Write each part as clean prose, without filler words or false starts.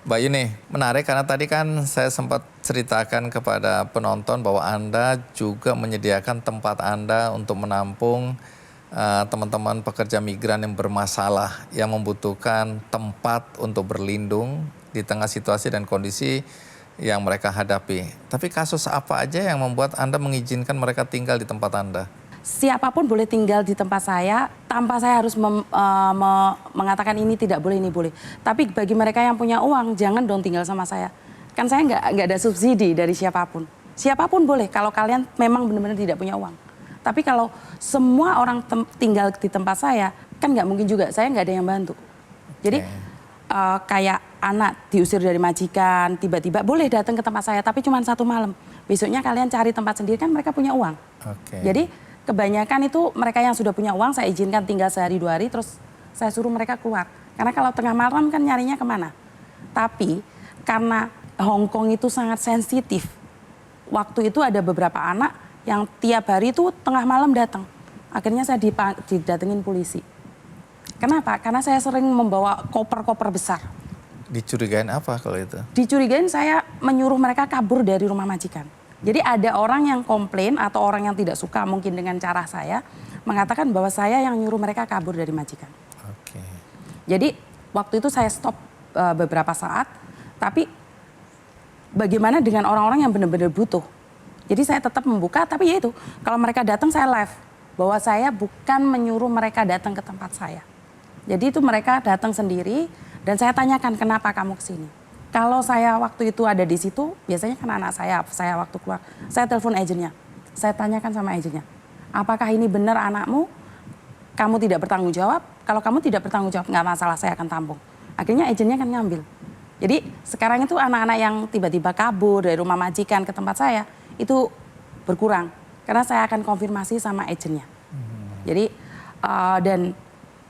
Mbak Yuni, menarik karena tadi kan saya sempat ceritakan kepada penonton bahwa Anda juga menyediakan tempat Anda untuk menampung teman-teman pekerja migran yang bermasalah, yang membutuhkan tempat untuk berlindung di tengah situasi dan kondisi yang mereka hadapi. Tapi kasus apa aja yang membuat Anda mengizinkan mereka tinggal di tempat Anda? Siapapun boleh tinggal di tempat saya tanpa saya harus mengatakan ini tidak boleh, ini boleh. Tapi bagi mereka yang punya uang, jangan dong tinggal sama saya. Kan saya nggak ada subsidi dari siapapun. Siapapun boleh kalau kalian memang benar-benar tidak punya uang. Tapi kalau semua orang tinggal di tempat saya, kan nggak mungkin juga. Saya nggak ada yang bantu. Jadi kayak anak diusir dari majikan, tiba-tiba boleh datang ke tempat saya, tapi cuma 1 malam. Besoknya kalian cari tempat sendiri, kan mereka punya uang. Jadi kebanyakan itu mereka yang sudah punya uang saya izinkan tinggal sehari 2 hari, terus saya suruh mereka keluar. Karena kalau tengah malam kan nyarinya kemana. Tapi karena Hong Kong itu sangat sensitif, waktu itu ada beberapa anak yang tiap hari itu tengah malam datang. Akhirnya saya didatengin polisi. Kenapa? Karena saya sering membawa koper-koper besar. Dicurigain apa kalau itu? Dicurigain saya menyuruh mereka kabur dari rumah majikan. Jadi ada orang yang komplain atau orang yang tidak suka mungkin dengan cara saya mengatakan bahwa saya yang nyuruh mereka kabur dari majikan. Jadi waktu itu saya stop beberapa saat, tapi bagaimana dengan orang-orang yang benar-benar butuh? Jadi saya tetap membuka, tapi ya itu kalau mereka datang saya live bahwa saya bukan menyuruh mereka datang ke tempat saya. Jadi itu mereka datang sendiri dan saya tanyakan kenapa kamu kesini. Kalau saya waktu itu ada di situ, biasanya kan anak saya waktu keluar, saya telepon agennya. Saya tanyakan sama agennya, apakah ini benar anakmu? Kamu tidak bertanggung jawab? Kalau kamu tidak bertanggung jawab, nggak masalah, saya akan tampung. Akhirnya agennya kan ngambil. Jadi sekarang itu anak-anak yang tiba-tiba kabur dari rumah majikan ke tempat saya, itu berkurang. Karena saya akan konfirmasi sama agennya. Jadi, dan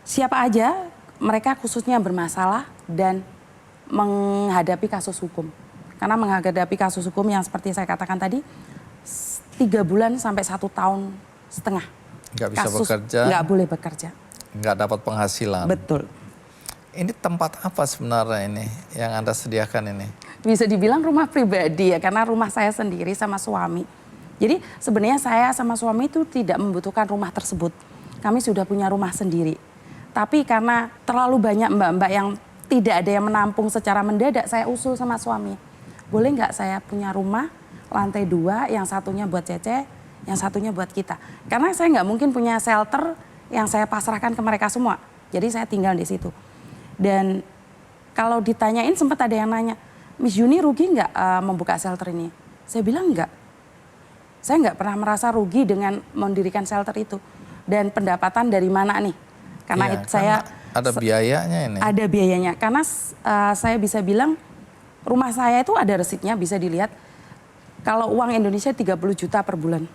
siapa aja, mereka khususnya bermasalah dan menghadapi kasus hukum. Karena menghadapi kasus hukum yang seperti saya katakan tadi, 3 bulan sampai 1,5 tahun. Nggak bisa bekerja. Nggak boleh bekerja. Nggak dapat penghasilan. Betul. Ini tempat apa sebenarnya ini yang Anda sediakan ini? Bisa dibilang rumah pribadi ya, karena rumah saya sendiri sama suami. Jadi sebenarnya saya sama suami itu tidak membutuhkan rumah tersebut. Kami sudah punya rumah sendiri. Tapi karena terlalu banyak mbak-mbak yang tidak ada yang menampung secara mendadak, saya usul sama suami. Boleh nggak saya punya rumah lantai 2, yang satunya buat Cece, yang satunya buat kita. Karena saya nggak mungkin punya shelter yang saya pasrahkan ke mereka semua. Jadi saya tinggal di situ. Dan kalau ditanyain sempat ada yang nanya, Miss Yuni rugi nggak membuka shelter ini? Saya bilang enggak. Saya nggak pernah merasa rugi dengan mendirikan shelter itu. Dan pendapatan dari mana nih? Karena ya, saya... Ada biayanya ini? Ada biayanya, karena saya bisa bilang rumah saya itu ada resitnya, bisa dilihat. Kalau uang Indonesia 30 juta per bulan.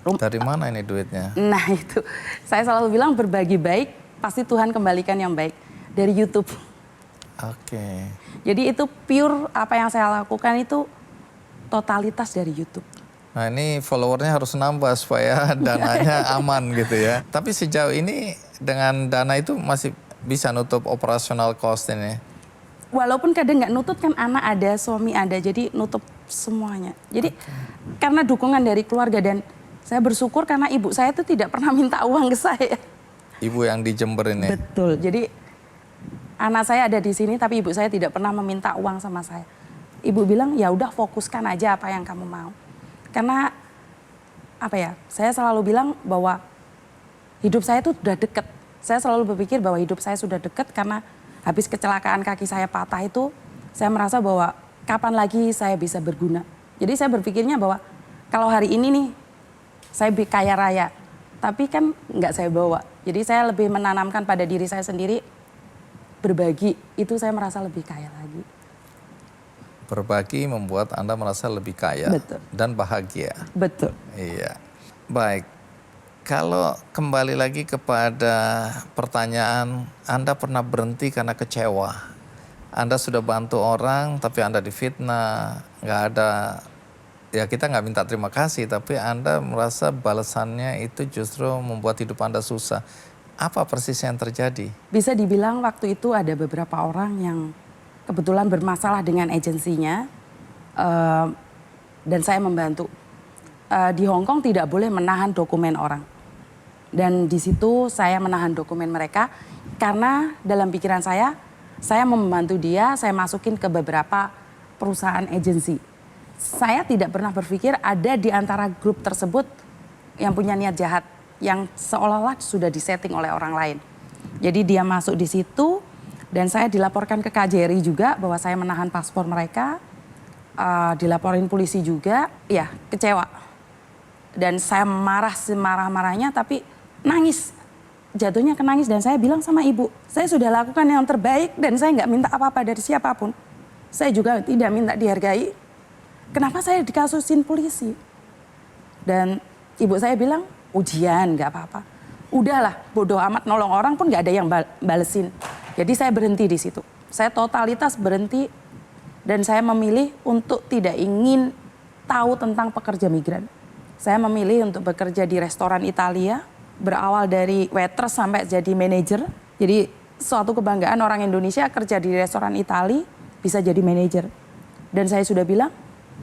Dari mana ini duitnya? Nah itu, saya selalu bilang berbagi baik, pasti Tuhan kembalikan yang baik. Dari YouTube. Jadi itu pure apa yang saya lakukan itu totalitas dari YouTube. Nah ini followernya harus nambah supaya dananya aman gitu ya. Tapi sejauh ini dengan dana itu masih bisa nutup operasional cost ini? Walaupun kadang nggak nutup, kan anak ada, suami ada, jadi nutup semuanya. Jadi karena dukungan dari keluarga, dan saya bersyukur karena ibu saya itu tidak pernah minta uang ke saya. Ibu yang di Jember ini? Betul, jadi anak saya ada di sini tapi ibu saya tidak pernah meminta uang sama saya. Ibu bilang ya udah fokuskan aja apa yang kamu mau. Karena apa ya, saya selalu bilang bahwa hidup saya itu sudah dekat. Saya selalu berpikir bahwa hidup saya sudah dekat karena habis kecelakaan kaki saya patah itu, saya merasa bahwa kapan lagi saya bisa berguna. Jadi saya berpikirnya bahwa kalau hari ini nih, saya kaya raya, tapi kan nggak saya bawa. Jadi saya lebih menanamkan pada diri saya sendiri, berbagi, itu saya merasa lebih kaya lagi. Berbagi membuat Anda merasa lebih kaya. Betul. Dan bahagia. Betul. Iya. Baik, kalau kembali lagi kepada pertanyaan, Anda pernah berhenti karena kecewa. Anda sudah bantu orang tapi Anda difitnah, nggak ada, ya kita nggak minta terima kasih, tapi Anda merasa balasannya itu justru membuat hidup Anda susah. Apa persis yang terjadi? Bisa dibilang waktu itu ada beberapa orang yang kebetulan bermasalah dengan agensinya, dan saya membantu. Di Hong Kong tidak boleh menahan dokumen orang. Dan di situ saya menahan dokumen mereka karena dalam pikiran saya membantu dia, saya masukin ke beberapa perusahaan agensi. Saya tidak pernah berpikir ada di antara grup tersebut yang punya niat jahat, yang seolah-olah sudah disetting oleh orang lain. Jadi dia masuk di situ dan saya dilaporkan ke KJRI juga bahwa saya menahan paspor mereka, dilaporin polisi juga, ya kecewa. Dan saya marah semarah-marahnya tapi nangis, jatuhnya ke nangis dan saya bilang sama ibu, saya sudah lakukan yang terbaik dan saya nggak minta apa-apa dari siapapun. Saya juga tidak minta dihargai. Kenapa saya dikasusin polisi? Dan ibu saya bilang, ujian nggak apa-apa. Udahlah, bodoh amat, nolong orang pun nggak ada yang balesin. Jadi saya berhenti di situ. Saya totalitas berhenti dan saya memilih untuk tidak ingin tahu tentang pekerja migran. Saya memilih untuk bekerja di restoran Italia, berawal dari waitress sampai jadi manajer. Jadi suatu kebanggaan orang Indonesia kerja di restoran Italia bisa jadi manajer. Dan saya sudah bilang,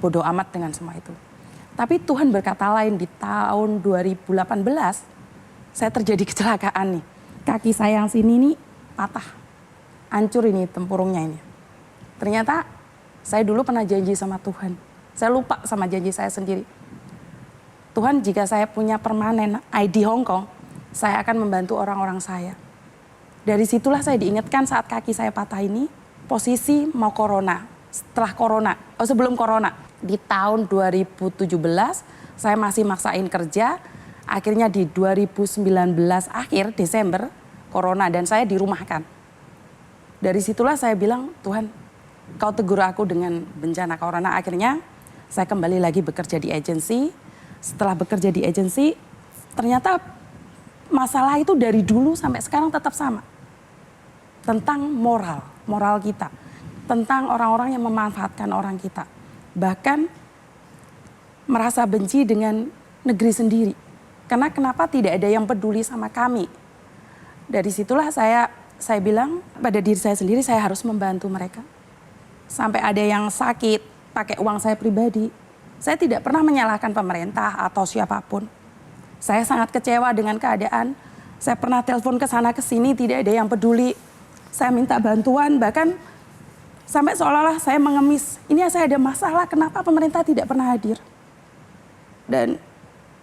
bodoh amat dengan semua itu. Tapi Tuhan berkata lain, di tahun 2018 saya terjadi kecelakaan nih. Kaki saya yang sini nih patah, hancur ini tempurungnya ini. Ternyata saya dulu pernah janji sama Tuhan. Saya lupa sama janji saya sendiri. Tuhan, jika saya punya permanen ID Hong Kong, saya akan membantu orang-orang saya. Dari situlah saya diingatkan saat kaki saya patah ini, posisi mau corona, sebelum corona. Di tahun 2017 saya masih maksain kerja, akhirnya di 2019 akhir Desember corona dan saya dirumahkan. Dari situlah saya bilang, Tuhan, Kau tegur aku dengan bencana corona. Akhirnya saya kembali lagi bekerja di agensi. Setelah bekerja di agensi, ternyata masalah itu dari dulu sampai sekarang tetap sama. Tentang moral kita. Tentang orang-orang yang memanfaatkan orang kita. Bahkan merasa benci dengan negeri sendiri. Karena kenapa tidak ada yang peduli sama kami. Dari situlah saya bilang pada diri saya sendiri, saya harus membantu mereka. Sampai ada yang sakit, pakai uang saya pribadi. Saya tidak pernah menyalahkan pemerintah atau siapapun. Saya sangat kecewa dengan keadaan. Saya pernah telepon ke sana ke sini, tidak ada yang peduli. Saya minta bantuan, bahkan sampai seolah-olah saya mengemis. Ini saya ada masalah, kenapa pemerintah tidak pernah hadir? Dan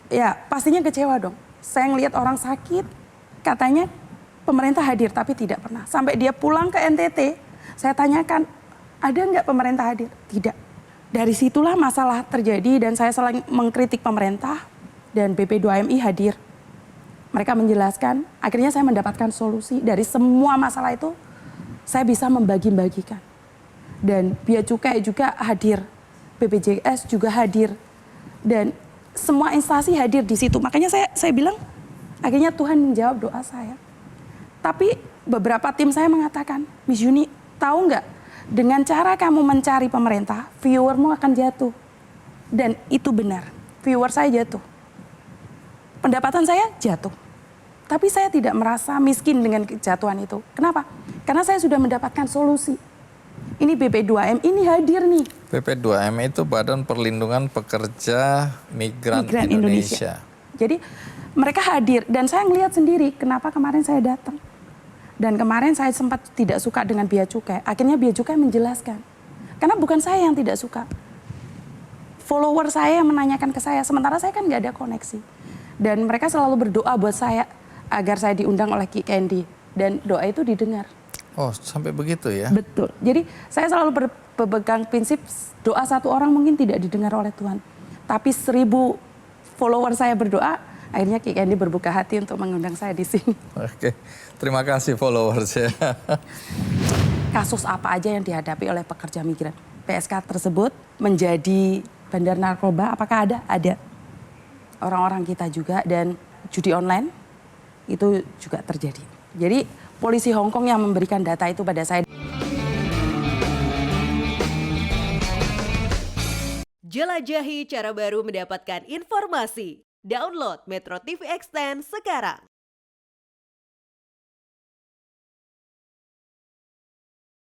ya pastinya kecewa dong. Saya ngelihat orang sakit, katanya pemerintah hadir, tapi tidak pernah. Sampai dia pulang ke NTT, saya tanyakan, ada nggak pemerintah hadir? Tidak. Dari situlah masalah terjadi dan saya selalu mengkritik pemerintah dan BP2MI hadir. Mereka menjelaskan, akhirnya saya mendapatkan solusi dari semua masalah itu, saya bisa membagi-bagikan. Dan Bea Cukai juga hadir, BPJS juga hadir, dan semua instansi hadir di situ. Makanya saya bilang, akhirnya Tuhan menjawab doa saya. Tapi beberapa tim saya mengatakan, Miss Yuni, tahu nggak? Dengan cara kamu mencari pemerintah, viewermu akan jatuh. Dan itu benar, viewer saya jatuh. Pendapatan saya jatuh. Tapi saya tidak merasa miskin dengan kejatuhan itu. Kenapa? Karena saya sudah mendapatkan solusi. Ini BP2M, ini hadir nih. BP2M itu Badan Perlindungan Pekerja Migran Indonesia. Jadi mereka hadir dan saya ngelihat sendiri kenapa kemarin saya datang. Dan kemarin saya sempat tidak suka dengan Bea Cukai. Akhirnya Bea Cukai menjelaskan. Karena bukan saya yang tidak suka. Follower saya yang menanyakan ke saya. Sementara saya kan nggak ada koneksi. Dan mereka selalu berdoa buat saya agar saya diundang oleh Ki Candy. Dan doa itu didengar. Oh, sampai begitu ya? Betul. Jadi saya selalu berpegang prinsip doa satu orang mungkin tidak didengar oleh Tuhan. Tapi 1000 follower saya berdoa, akhirnya Ki Candy berbuka hati untuk mengundang saya di sini. Oke, terima kasih followers ya. Kasus apa aja yang dihadapi oleh pekerja migran? PSK tersebut menjadi bandar narkoba, apakah ada? Ada. Orang-orang kita juga dan judi online itu juga terjadi. Jadi polisi Hong Kong yang memberikan data itu pada saya. Jelajahi cara baru mendapatkan informasi. Download Metro TV Extend sekarang.